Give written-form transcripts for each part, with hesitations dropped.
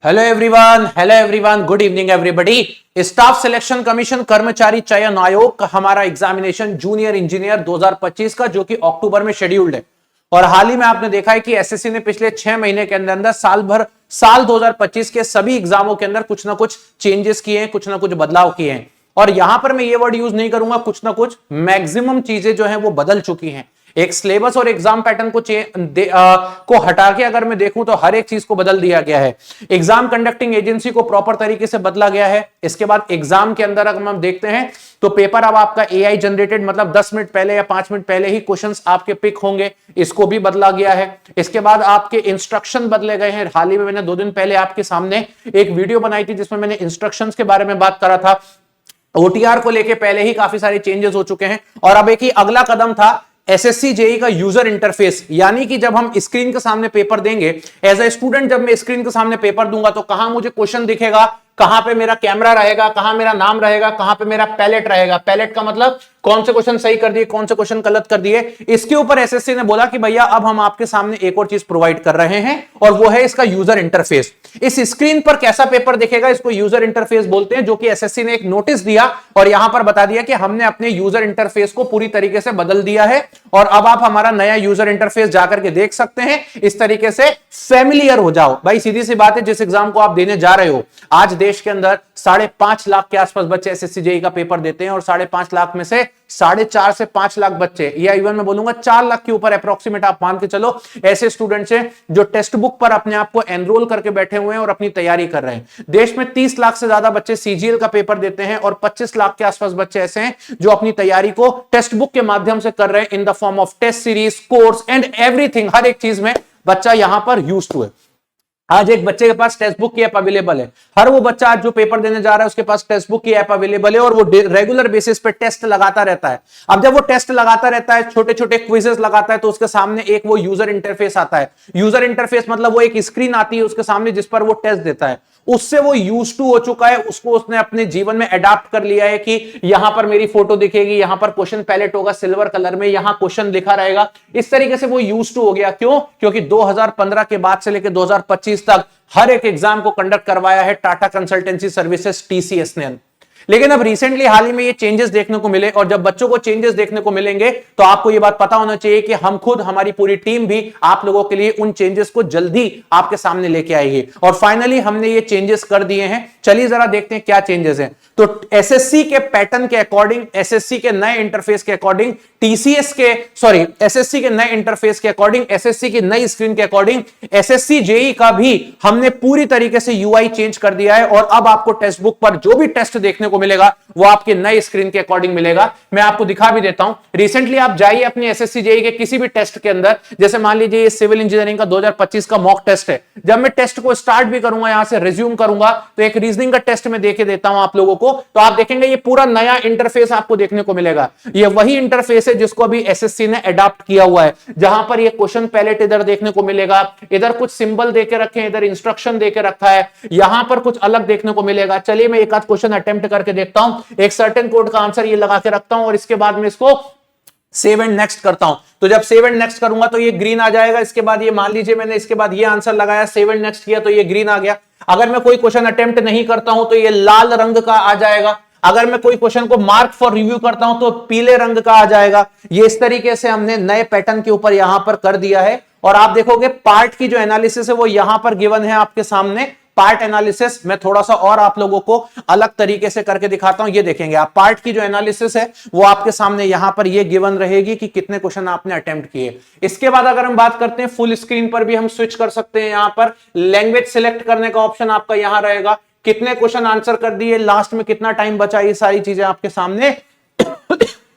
Hello everyone, good evening everybody. Staff selection commission कर्मचारी चयन आयोग का हमारा एग्जामिनेशन जूनियर इंजीनियर 2025 का जो कि अक्टूबर में शेड्यूल्ड है। और हाल ही में आपने देखा है कि एसएससी ने पिछले 6 महीने के अंदर अंदर साल 2025 के सभी एग्जामों के अंदर कुछ ना कुछ चेंजेस किए हैं, कुछ ना कुछ बदलाव किए हैं। और यहां पर मैं ये वर्ड यूज नहीं करूंगा कुछ ना कुछ, मैक्सिमम चीजें जो है वो बदल चुकी हैं। एक सिलेबस और एग्जाम पैटर्न को हटा के अगर मैं देखूं तो हर एक चीज को बदल दिया गया है। एग्जाम कंडक्टिंग एजेंसी को प्रॉपर तरीके से बदला गया है। इसके बाद एग्जाम के अंदर अगर हम देखते हैं तो पेपर अब आपका एआई जनरेटेड, मतलब 10 मिनट पहले या 5 मिनट पहले ही क्वेश्चंस आपके पिक होंगे, इसको भी बदला गया है। इसके बाद आपके इंस्ट्रक्शन बदले गए हैं। हाल ही में मैंने 2 दिन पहले आपके सामने एक वीडियो बनाई थी जिसमें मैंने इंस्ट्रक्शंस के बारे में बात करा था। ओटीआर को लेके पहले ही काफी सारे चेंजेस हो चुके हैं। और अब एक ही अगला कदम था एसएससी जेई का यूजर इंटरफेस, यानी कि जब हम स्क्रीन के सामने पेपर देंगे, एज ए स्टूडेंट जब मैं स्क्रीन के सामने पेपर दूंगा तो कहां मुझे क्वेश्चन दिखेगा, कहां पे मेरा कैमरा रहेगा, कहां मेरा नाम रहेगा, कहां पे मेरा पैलेट रहेगा। पैलेट का मतलब कौन से क्वेश्चन सही कर दिए, कौन से क्वेश्चन गलत कर दिए। इसके ऊपर एसएससी ने बोला कि भैया अब हम आपके सामने एक और चीज प्रोवाइड कर रहे हैं और वो है इसका यूजर इंटरफेस। इस स्क्रीन पर कैसा पेपर दिखेगा इसको यूजर इंटरफेस बोलते हैं, जो कि एसएससी ने एक नोटिस दिया और यहां पर बता दिया कि हमने अपने यूजर इंटरफेस को पूरी तरीके से बदल दिया है और अब आप हमारा नया यूजर इंटरफेस जाकर के देख सकते हैं। इस तरीके से फेमिलियर हो जाओ भाई। सीधी सी बात है, जिस एग्जाम को आप देने जा रहे हो, आज देश के अंदर 5.5 लाख के आसपास बच्चे एसएससी जेई का पेपर देते हैं और 5.5 लाख में से 4.5 से 5 लाख बच्चे, या इवन मैं बोलूंगा 4 लाख के ऊपर अप्रोक्सीमेट आप मान के चलो, ऐसे स्टूडेंट्स हैं जो टेक्स्ट बुक पर अपने आप को एनरोल करके बैठे हुए हैं और अपनी तैयारी कर रहे हैं। देश में 30 लाख से ज्यादा बच्चे सीजीएल का पेपर देते हैं और 25 लाख के आसपास बच्चे ऐसे हैं जो अपनी तैयारी को टेक्स्ट बुक के माध्यम से कर रहे हैं in the form of test series, course and everything. हर एक चीज में बच्चा यहां पर यूज्ड टू है। आज एक बच्चे के पास टेक्स्ट बुक की ऐप अवेलेबल है। हर वो बच्चा आज जो पेपर देने जा रहा है उसके पास टेक्स्ट बुक की ऐप अवेलेबल है और वो रेगुलर बेसिस पे टेस्ट लगाता रहता है। अब जब वो टेस्ट लगाता रहता है, छोटे छोटे क्विजेस लगाता है, तो उसके सामने एक वो यूजर इंटरफेस आता है। यूजर इंटरफेस मतलब वो एक स्क्रीन आती है उसके सामने जिस पर वो टेस्ट देता है। उससे वो यूज टू हो चुका है, उसको उसने अपने जीवन में अडॉप्ट कर लिया है कि यहां पर मेरी फोटो दिखेगी, यहां पर क्वेश्चन पैलेट होगा सिल्वर कलर में, यहां क्वेश्चन लिखा रहेगा। इस तरीके से वो यूज टू हो गया। क्यों? क्योंकि 2015 के बाद से लेकर 2025 तक हर एक एग्जाम को कंडक्ट करवाया है टाटा कंसल्टेंसी सर्विसेज टीसीएस ने। लेकिन अब रिसेंटली हाल ही में ये चेंजेस देखने को मिले और जब बच्चों को चेंजेस देखने को मिलेंगे तो आपको ये बात पता होना चाहिए कि हम खुद, हमारी पूरी टीम भी आप लोगों के लिए उन चेंजेस को जल्दी आपके सामने लेके आएगी। और फाइनली हमने ये चेंजेस कर दिए हैं। चलिए जरा देखते हैं क्या चेंजेस हैं। तो एसएससी के पैटर्न के अकॉर्डिंग, एसएससी के नए इंटरफेस के अकॉर्डिंग, एसएससी के नए इंटरफेस के अकॉर्डिंग, एसएससी की नई स्क्रीन के अकॉर्डिंग एसएससी जेई का भी हमने पूरी तरीके से यूआई चेंज कर दिया है। और अब आपको टेक्स्ट बुक पर जो भी टेस्ट देखने को मिलेगा वो आपके नए स्क्रीन के अकॉर्डिंग मिलेगा। मैं आपको दिखा भी देता हूं। रिसेंटली आप जाइए अपनी एसएससी जेई के किसी भी टेस्ट के अंदर, जैसे मान लीजिए ये सिविल इंजीनियरिंग का 2025 का मॉक टेस्ट है। जब मैं टेस्ट को स्टार्ट भी करूंगा, यहां से रिज्यूम करूंगा, तो एक रीजनिंग का टेस्ट में देके देता हूं आप लोगों को, तो आप देखेंगे ये पूरा नया इंटरफेस आपको देखने को मिलेगा। ये वही इंटरफेस है जिसको अभी एसएससी ने अडॉप्ट किया हुआ है, जहां पर ये क्वेश्चन पैलेट इधर देखने को मिलेगा, इधर कुछ सिंबल देके रखे हैं, इधर इंस्ट्रक्शन देके रखा है, यहां पर कुछ अलग देखने को मिलेगा। चलिए मैं एक आध क्वेश्चन अटेम्प्ट करके देखता हूं। एक सर्टेन कोड का आंसर ये लगा के रखता हूं और इसके बाद में इसको सेव एंड नेक्स्ट करता हूं। तो जब सेव एंड नेक्स्ट करूंगा तो ये ग्रीन आ जाएगा। इसके बाद ये मान लीजिए मैंने इसके बाद ये आंसर लगाया, सेव एंड नेक्स्ट किया तो ये ग्रीन आ गया। अगर मैं कोई क्वेश्चन अटेम्प्ट नहीं करता हूं तो ये लाल रंग का आ जाएगा। अगर मैं कोई क्वेश्चन को मार्क फॉर रिव्यू करता हूं तो पीले रंग का आ जाएगा। ये इस तरीके से हमने नए पैटर्न के ऊपर यहां पर कर दिया है। और आप देखोगे पार्ट की जो एनालिसिस है वो यहां पर गिवन है आपके सामने। पार्ट एनालिसिस मैं थोड़ा सा और आप लोगों को अलग तरीके से करके दिखाता हूं। ये देखेंगे आप, पार्ट की जो एनालिसिस है वो आपके सामने यहां पर ये गिवन रहेगी कि कितने क्वेश्चन आपने अटेम्प्ट किए। इसके बाद अगर हम बात करते हैं, फुल स्क्रीन पर भी हम स्विच कर सकते हैं। यहां पर लैंग्वेज सिलेक्ट करने का ऑप्शन आपका यहां रहेगा। कितने क्वेश्चन आंसर कर दिए, लास्ट में कितना टाइम बचा, ये सारी चीजें आपके सामने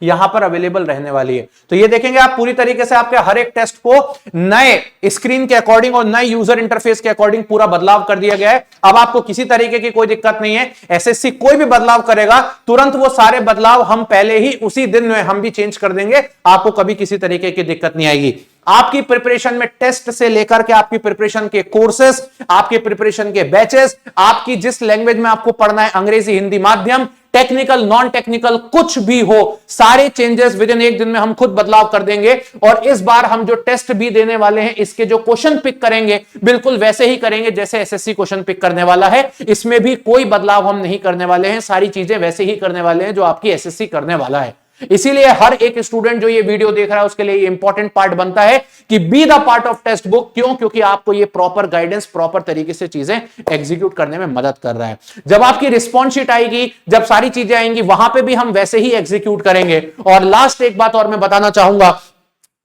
यहां पर अवेलेबल रहने वाली है। तो ये देखेंगे आप पूरी तरीके से आपके हर एक टेस्ट को नए स्क्रीन के अकॉर्डिंग और नए यूजर इंटरफेस के अकॉर्डिंग पूरा बदलाव कर दिया गया है। अब आपको किसी तरीके की कोई दिक्कत नहीं है। एसएससी कोई भी बदलाव करेगा तुरंत वो सारे बदलाव हम पहले ही उसी दिन में हम भी चेंज कर देंगे। आपको कभी किसी तरीके की दिक्कत नहीं आएगी। आपकी प्रिपरेशन में टेस्ट से लेकर के आपकी प्रिपरेशन के कोर्सेस, आपके प्रिपरेशन के बैचेस, आपकी जिस लैंग्वेज में आपको पढ़ना है, अंग्रेजी, हिंदी माध्यम, टेक्निकल नॉन टेक्निकल कुछ भी हो, सारे चेंजेस विद इन एक दिन में हम खुद बदलाव कर देंगे। और इस बार हम जो टेस्ट भी देने वाले हैं, इसके जो क्वेश्चन पिक करेंगे बिल्कुल वैसे ही करेंगे जैसे एसएससी क्वेश्चन पिक करने वाला है। इसमें भी कोई बदलाव हम नहीं करने वाले हैं, सारी चीजें वैसे ही करने वाले हैं जो आपकी एसएससी करने वाला है। इसीलिए हर एक स्टूडेंट जो ये वीडियो देख रहा है उसके लिए ये इंपॉर्टेंट पार्ट बनता है कि be the part of text book. क्यों? क्योंकि आपको ये प्रॉपर गाइडेंस, प्रॉपर तरीके से चीजें एग्जीक्यूट करने में मदद कर रहा है। जब आपकी रिस्पॉन्स शीट आएगी, जब सारी चीजें आएंगी, वहां पे भी हम वैसे ही एग्जीक्यूट करेंगे। और लास्ट एक बात और मैं बताना चाहूंगा,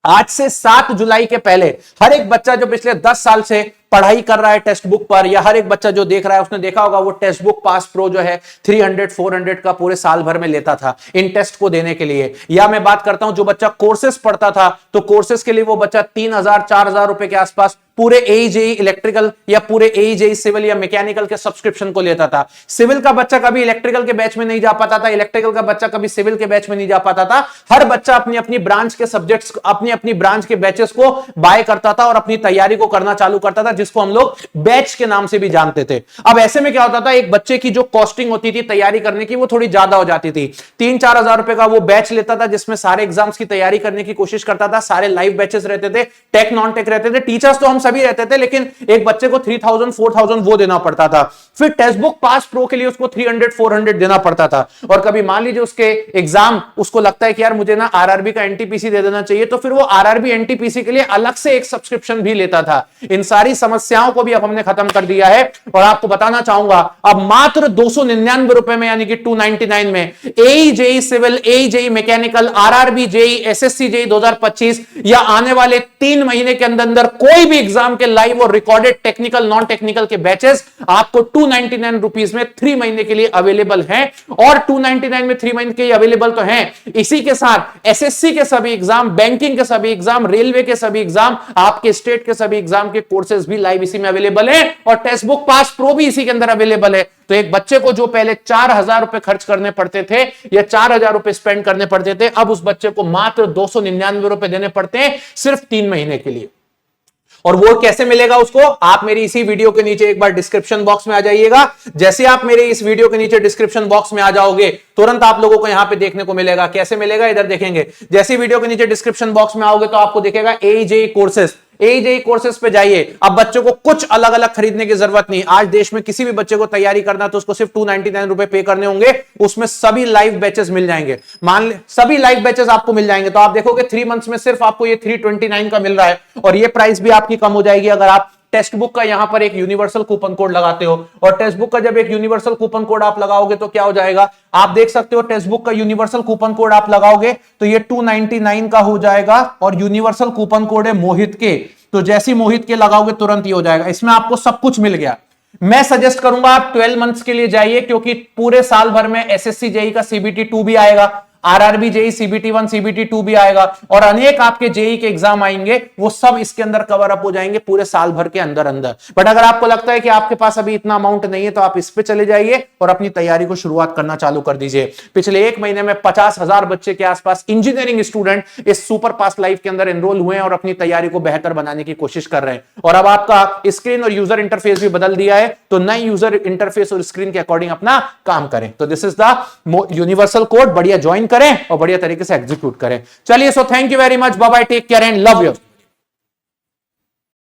आज से 7 जुलाई के पहले हर एक बच्चा जो पिछले 10 साल से पढ़ाई कर रहा है टेक्स्ट बुक पर, या हर एक बच्चा जो देख रहा है उसने देखा होगा वो टेक्स्ट बुक पास प्रो जो है 300-400 का पूरे साल भर में लेता था इन टेस्ट को देने के लिए। या मैं बात करता हूं जो बच्चा कोर्सेस पढ़ता था, तो कोर्सेस के लिए वो बच्चा 3,000-4,000 रुपए के आसपास पूरे एजेई इलेक्ट्रिकल या पूरे एजेई सिविल या मैकेनिकल के सब्सक्रिप्शन को लेता था। सिविल का बच्चा कभी इलेक्ट्रिकल के बैच में नहीं जा पाता था, इलेक्ट्रिकल का बच्चा कभी सिविल के बैच में नहीं जा पाता था। हर बच्चा अपनी अपनी ब्रांच के सब्जेक्ट्स, अपनी अपनी ब्रांच के बैचेस को बाय करता था और अपनी तैयारी को करना चालू करता था, जिसको हम लोग बैच के नाम से भी जानते थे। अब ऐसे में क्या होता था, एक बच्चे की जो कॉस्टिंग होती थी तैयारी करने की वो थोड़ी ज्यादा हो जाती थी। 3-4 हजार रुपए का वो बैच लेता था जिसमें सारे एग्जाम्स की तैयारी करने की कोशिश करता था। सारे लाइव बैचेस रहते थे, टेक नॉन टेक रहते थे, टीचर्स तो हम सभी रहते थे, लेकिन एक बच्चे को 3,000-4,000 वो देना पड़ता था। फिर टेक्स्ट बुक पास प्रो के लिए उसको 300-400 देना पड़ता था। और कभी मान लीजिए उसके एग्जाम, उसको लगता है कि यार मुझे ना आरआरबी का एनटीपीसी दे देना चाहिए, तो फिर वो आरआरबी एनटीपीसी के लिए अलग से एक सब्सक्रिप्शन भी लेता था। इन सारी समस्याओं को भी अब हमने खत्म कर दिया है। और आपको बताना चाहूंगा अब मात्र 299 रुपए में, यानी कि 299 में AE JE civil, AE JE mechanical, RRB JE, SSC JE 2025 या आने वाले 3 महीने के अंदर अंदर कोई भी एग्जाम के लाइव और रिकॉर्डेड टेक्निकल नॉन टेक्निकल के बैचेस आपको 299 रुपीस में 3 महीने के लिए अवेलेबल हैं। और 299 में 3 महीने के लिए अवेलेबल तो हैं, इसी के साथ एसएससी के सभी एग्जाम, बैंकिंग के सभी एग्जाम, रेलवे के सभी एग्जाम, आपके स्टेट के सभी एग्जाम के कोर्सेज भी लाइव इसी में अवेलेबल है। और टेक्स्ट बुक पास प्रो भी इसी के अंदर अवेलेबल है। तो एक बच्चे को जो पहले 4,000 रुपए खर्च करने पड़ते थे या 4,000 रुपए स्पेंड करने पड़ते थे, अब उस बच्चे को मात्र 299 रुपए देने पड़ते हैं सिर्फ 3 महीने के लिए। और वो कैसे मिलेगा उसको, आप मेरी इसी वीडियो के नीचे एक बार डिस्क्रिप्शन बॉक्स में आ जाइएगा। जैसे आप मेरे इस वीडियो के नीचे डिस्क्रिप्शन बॉक्स में आ जाओगे, तुरंत आप लोगों को यहां पे देखने को मिलेगा। कैसे मिलेगा, इधर देखेंगे। जैसे वीडियो के नीचे डिस्क्रिप्शन बॉक्स में आओगे तो आपको दिखेगा एजेई कोर्सेस। एजेई कोर्सेस पे जाइए। अब बच्चों को कुछ अलग अलग खरीदने की जरूरत नहीं। आज देश में किसी भी बच्चे को तैयारी करना तो उसको सिर्फ 299 रुपए पे करने होंगे, उसमें सभी लाइव बैचेस मिल जाएंगे। मान ले सभी लाइव बैचेस आपको मिल जाएंगे, तो आप देखोगे 3 मंथ्स में सिर्फ आपको ये 329 का मिल रहा है। और ये प्राइस भी आपकी कम हो जाएगी अगर आप टेक्स्ट बुक का यहां पर एक यूनिवर्सल कूपन कोड लगाते हो। और टेक्स्ट बुक का जब एक यूनिवर्सल कूपन कोड आप लगाओगे तो क्या हो जाएगा, आप देख सकते हो टेक्स्ट बुक का यूनिवर्सल कूपन कोड आप लगाओगे तो ये 299 का हो जाएगा। और यूनिवर्सल कूपन कोड है मोहित के, तो जैसे मोहित के लगाओगे तुरंत ही हो जाएगा। इसमें आपको सब कुछ मिल गया। मैं सजेस्ट करूंगा आप 12 मंथ्स के लिए जाइए, क्योंकि पूरे साल भर में एसएससी जेई का सीबीटी 2 भी आएगा, आरआरबी जेई सीबीटी 1 सीबीटी 2 भी आएगा, और अनेक आपके जेई के एग्जाम आएंगे, वो सब इसके अंदर कवर अप हो जाएंगे पूरे साल भर के अंदर अंदर। बट अगर आपको लगता है कि आपके पास अभी इतना अमाउंट नहीं है तो आप इस पे चले जाइए और अपनी तैयारी को शुरुआत करना चालू कर दीजिए। पिछले 1 महीने में 50,000 बच्चे के आसपास इंजीनियरिंग स्टूडेंट इस सुपर पास लाइफ के अंदर एनरोल हुए हैं और अपनी तैयारी को बेहतर बनाने की कोशिश कर रहे हैं। और अब आपका स्क्रीन और यूजर इंटरफेस भी बदल दिया है, तो नए यूजर इंटरफेस और स्क्रीन के अकॉर्डिंग अपना काम करें। तो this is the universal code, बढ़िया ज्वाइन करें और बढ़िया तरीके से एग्जीक्यूट करें। चलिए, so thank you very much, bye bye, take care and love you.